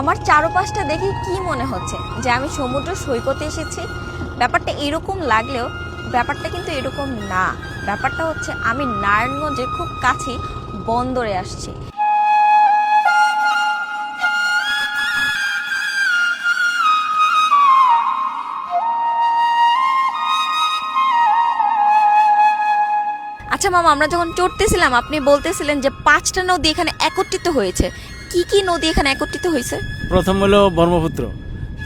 আমার চারপাশটা দেখে কি মনে হচ্ছে যে আমি সমুদ্র সৈকতে এসেছি? ব্যাপারটা এরকম লাগলেও ব্যাপারটা কিন্তু এরকম না। ব্যাপারটা হচ্ছে আমি নারায়ণগঞ্জের খুব কাছেই বন্দরে আসছি। আচ্ছা মামা, আমরা যখন চড়তেছিলাম আপনি বলতেছিলেন যে 5টা নদী এখানে একত্রিত হয়েছে। কি কি নদী এখানে একত্রিত হয়েছে? প্রথম হলো ব্রহ্মপুত্র,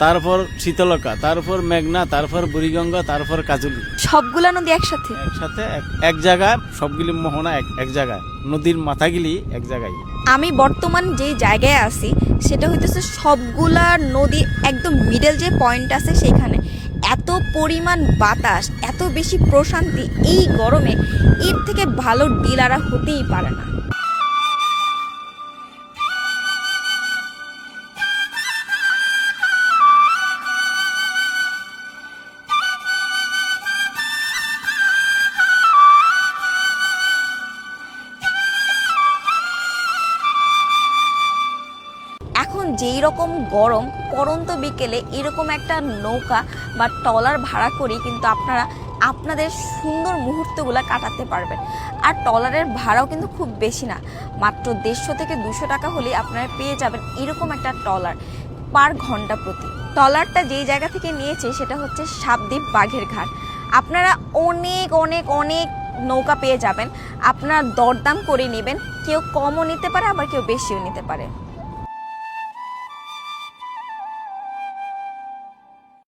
তারপর শীতলকা, তারপর মেঘনা, তারপর বুড়িগঙ্গা, তারপর কাজলি। সবগুলা নদী একসাথে? একসাথে এক জায়গায় সবগুলি মোহনা এক জায়গায়, নদীর মাথাগুলি এক জায়গায়। আমি বর্তমান যেই জায়গায় আছি সেটা হইতেছে সবগুলা নদী একদম মিডল যে পয়েন্ট আছে সেখানে। এত পরিমাণ বাতাস, এত বেশি প্রশান্তি এই গরমে, এর থেকে ভালো ডিল আর হতেই পারে না। এখন যেই রকম গরম, পরন্ত বিকেলে এরকম একটা নৌকা বা ট্রলার ভাড়া করি কিন্তু আপনারা আপনাদের সুন্দর মুহূর্তগুলো কাটাতে পারবেন। আর ট্রলারের ভাড়াও কিন্তু খুব বেশি না, মাত্র 150 থেকে 200 টাকা হলেই আপনারা পেয়ে যাবেন এরকম একটা ট্রলার পার ঘন্টা প্রতি। ট্রলারটা যেই জায়গা থেকে নিয়েছে সেটা হচ্ছে সাবদ্বীপ বাঘের ঘাট। আপনারা অনেক অনেক অনেক নৌকা পেয়ে যাবেন, আপনারা দরদাম করে নেবেন, কেউ কমও নিতে পারে আবার কেউ বেশিও নিতে পারে।